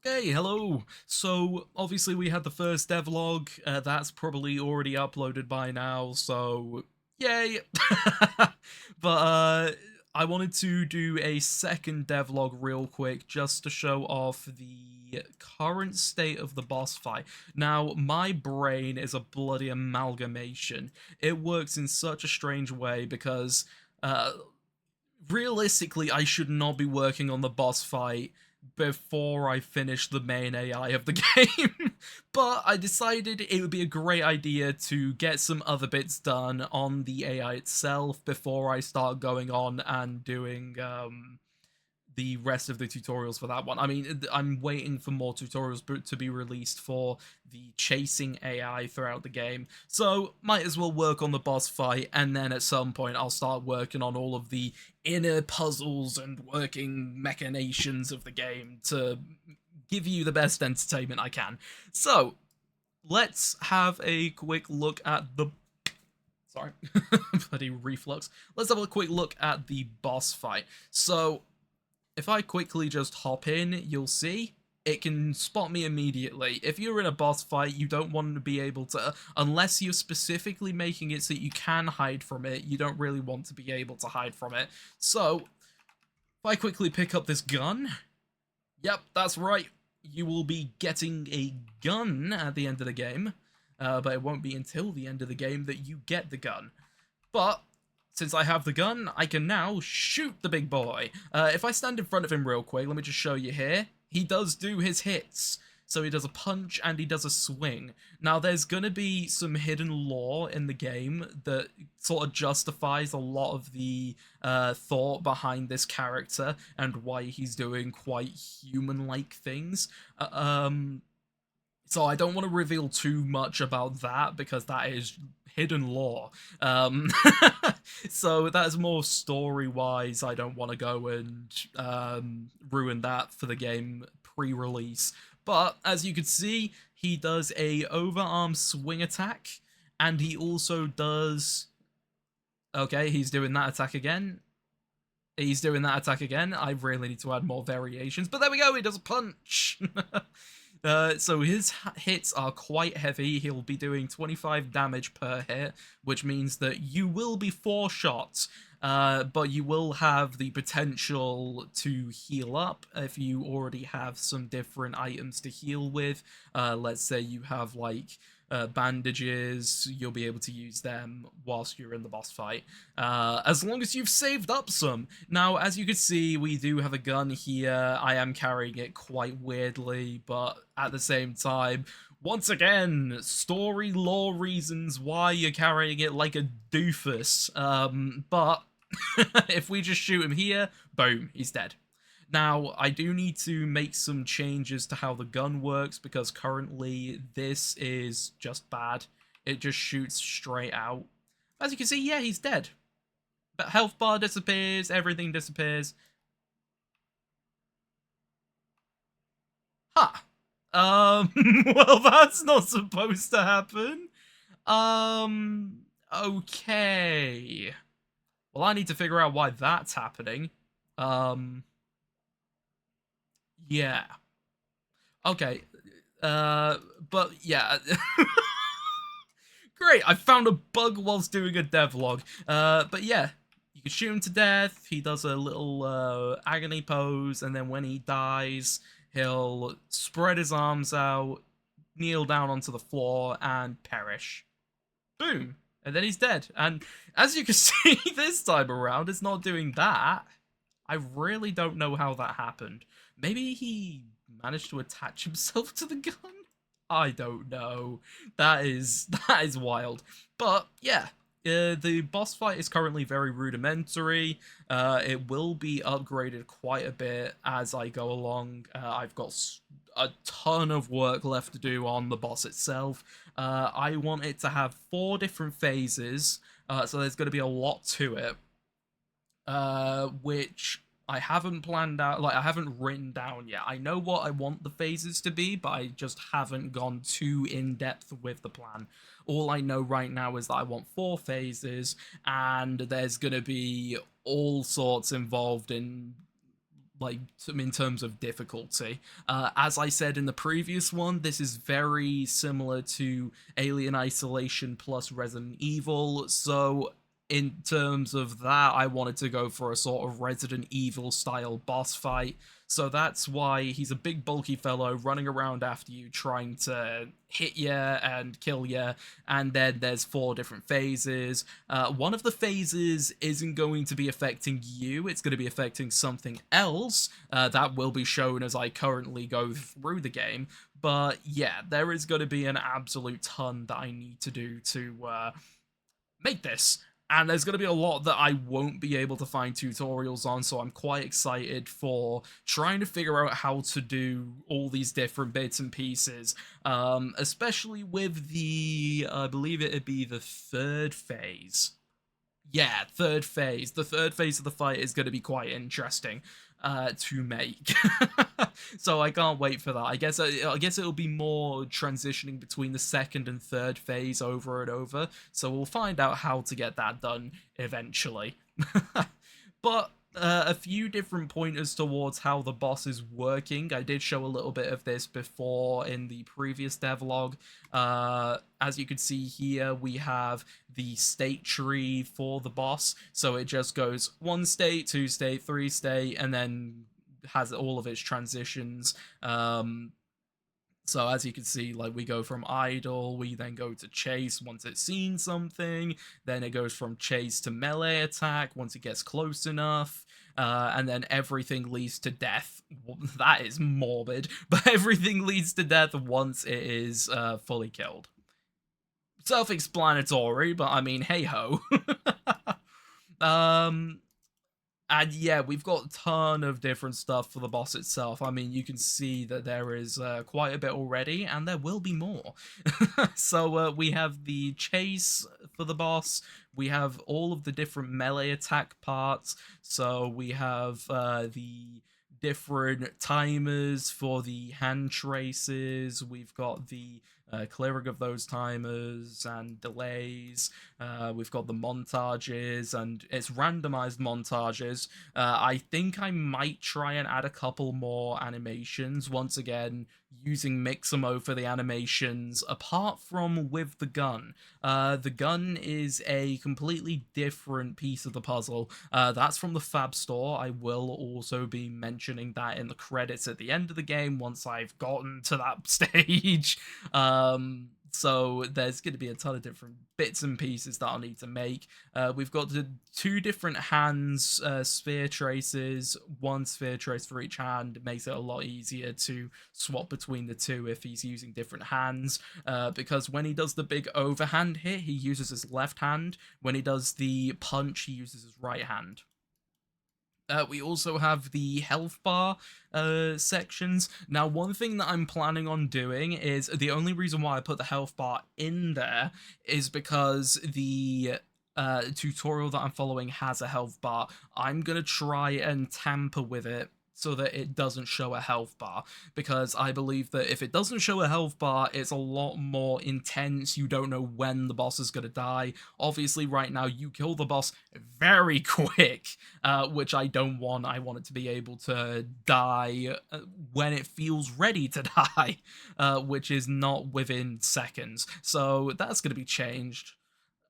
Okay, hello. So obviously we had the first devlog. That's probably already uploaded by now. So yay! But I wanted to do a second devlog real quick just to show off the current state of the boss fight. Now my brain is a bloody amalgamation. It works in such a strange way because uh, realistically, I should not be working on the boss fight before I finish the main AI of the game. But I decided it would be a great idea to get some other bits done on the AI itself before I start going on and doing the rest of the tutorials for that one. I mean, I'm waiting for more tutorials to be released for the chasing AI throughout the game, so might as well work on the boss fight, and then at some point I'll start working on all of the inner puzzles and working machinations of the game to give you the best entertainment I can. So, let's have a quick look at the sorry, bloody reflux. Let's have a quick look at the boss fight. So, if I quickly just hop in, you'll see it can spot me immediately. If you're in a boss fight, you don't want to be able to, unless you're specifically making it so you can hide from it, you don't really want to be able to hide from it. So, if I quickly pick up this gun, yep, that's right, you will be getting a gun at the end of the game, but it won't be until the end of the game that you get the gun. But since I have the gun, I can now shoot the big boy. If I stand in front of him real quick, let me just show you here. He does do his hits. So he does a punch and he does a swing. Now there's gonna be some hidden lore in the game that sort of justifies a lot of the thought behind this character and why he's doing quite human-like things. So I don't want to reveal too much about that because that is hidden lore. Um, so that is more story-wise. I don't want to go and ruin that for the game pre-release. But as you can see, he does a overarm swing attack, and he also does. Okay, he's doing that attack again. He's doing that attack again. I really need to add more variations, but there we go. He does a punch. So his hits are quite heavy. He'll be doing 25 damage per hit, which means that you will be 4 shots, but you will have the potential to heal up if you already have some different items to heal with. Let's say you have like bandages, you'll be able to use them whilst you're in the boss fight, as long as you've saved up some. Now, as you can see, we do have a gun here. I am carrying it quite weirdly, but at the same time, once again, story lore reasons why you're carrying it like a doofus. But if we just shoot him here, boom, he's dead. Now, I do need to make some changes to how the gun works because currently this is just bad. It just shoots straight out. As you can see, yeah, he's dead. But health bar disappears, everything disappears. Huh. Well, that's not supposed to happen. Okay. Well, I need to figure out why that's happening. Yeah. Okay. But yeah. Great, I found a bug whilst doing a devlog. But yeah, you can shoot him to death. He does a little agony pose, and then when he dies, he'll spread his arms out, kneel down onto the floor, and perish. Boom. And then he's dead. And as you can see this time around, it's not doing that. I really don't know how that happened. Maybe he managed to attach himself to the gun? I don't know. That is wild. But yeah, the boss fight is currently very rudimentary. It will be upgraded quite a bit as I go along. I've got a ton of work left to do on the boss itself. I want it to have 4 different phases, so there's going to be a lot to it, which I haven't planned out, like I haven't written down yet. I know what I want the phases to be, but I just haven't gone too in depth with the plan. All I know right now is that I want 4 phases, and there's gonna be all sorts involved in like in terms of difficulty. As I said in the previous one, this is very similar to Alien Isolation plus Resident Evil, so in terms of that, I wanted to go for a sort of Resident Evil style boss fight. So that's why he's a big bulky fellow running around after you, trying to hit you and kill you. And then there's 4 different phases. One of the phases isn't going to be affecting you, it's going to be affecting something else. That will be shown as I currently go through the game. But yeah, there is going to be an absolute ton that I need to do to make this. And there's going to be a lot that I won't be able to find tutorials on, so I'm quite excited for trying to figure out how to do all these different bits and pieces, especially with the, I believe it'd be the 3rd phase. Yeah, 3rd phase. The 3rd phase of the fight is going to be quite interesting to make. So I can't wait for that. I guess it'll be more transitioning between the 2nd and 3rd phase over and over. So we'll find out how to get that done eventually. But a few different pointers towards how the boss is working. I did show a little bit of this before in the previous devlog. As you can see here, we have the state tree for the boss. So it just goes 1 state, 2 state, 3 state, and then has all of its transitions. So as you can see, like, we go from idle, we then go to chase once it's seen something, then it goes from chase to melee attack once it gets close enough, and then everything leads to death. That is morbid, but everything leads to death once it is fully killed. Self-explanatory, but I mean, hey-ho. um, and yeah, we've got a ton of different stuff for the boss itself. I mean, you can see that there is quite a bit already, and there will be more. So we have the chase for the boss. We have all of the different melee attack parts. So we have the different timers for the hand traces. We've got the clearing of those timers and delays. We've got the montages, and it's randomized montages. I think I might try and add a couple more animations, once again, using Mixamo for the animations, apart from with the gun. The gun is a completely different piece of the puzzle. That's from the Fab Store. I will also be mentioning that in the credits at the end of the game once I've gotten to that stage. So there's going to be a ton of different bits and pieces that I'll need to make. We've got the 2 different hands sphere traces, 1 sphere trace for each hand. It makes it a lot easier to swap between the 2 if he's using different hands, because when he does the big overhand hit, he uses his left hand. When he does the punch, he uses his right hand. We also have the health bar sections. Now, one thing that I'm planning on doing is, the only reason why I put the health bar in there is because the tutorial that I'm following has a health bar. I'm going to try and tamper with it so that it doesn't show a health bar, because I believe that if it doesn't show a health bar, it's a lot more intense. You don't know when the boss is going to die. Obviously, right now, you kill the boss very quick, which I don't want. I want it to be able to die when it feels ready to die, which is not within seconds. So that's going to be changed.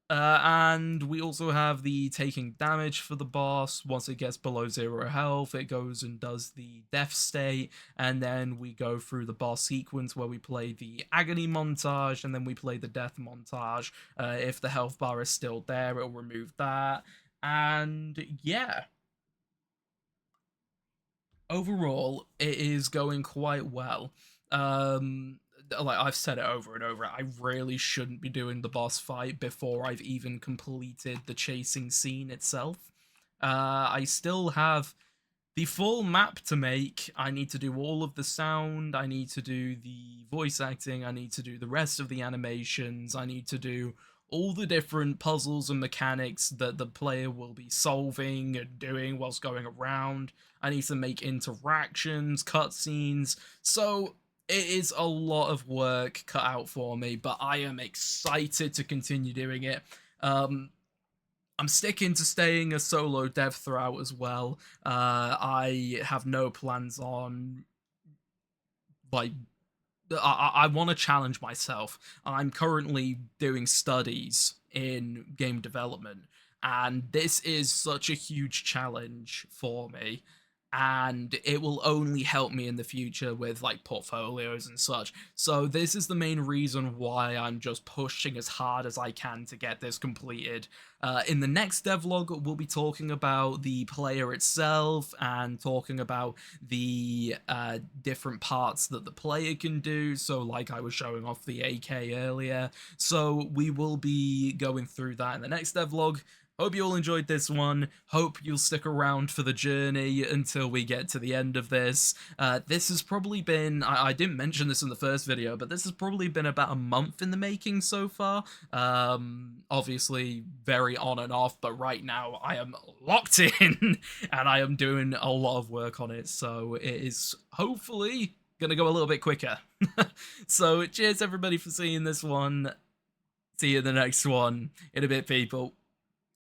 And we also have the taking damage for the boss. Once it gets below 0 health, it goes and does the death state, and then we go through the boss sequence where we play the agony montage, and then we play the death montage. If the health bar is still there, it'll remove that. And yeah, overall, it is going quite well. Like I've said it over and over, I really shouldn't be doing the boss fight before I've even completed the chasing scene itself. I still have the full map to make. I need to do all of the sound, I need to do the voice acting, I need to do the rest of the animations, I need to do all the different puzzles and mechanics that the player will be solving and doing whilst going around. I need to make interactions, cutscenes, so it is a lot of work cut out for me, but I am excited to continue doing it. I'm sticking to staying a solo dev throughout as well. I have no plans on like I want to challenge myself. I'm currently doing studies in game development, and this is such a huge challenge for me. And it will only help me in the future with like portfolios and such. So, this is the main reason why I'm just pushing as hard as I can to get this completed. In the next devlog, we'll be talking about the player itself and talking about the different parts that the player can do. So, like I was showing off the AK earlier. So, we will be going through that in the next devlog. Hope you all enjoyed this one. Hope you'll stick around for the journey until we get to the end of this. This has probably been, I didn't mention this in the first video, but this has probably been about a month in the making so far. Obviously very on and off, but right now I am locked in and I am doing a lot of work on it. So it is hopefully going to go a little bit quicker. So cheers everybody for seeing this one. See you in the next one. In a bit, people.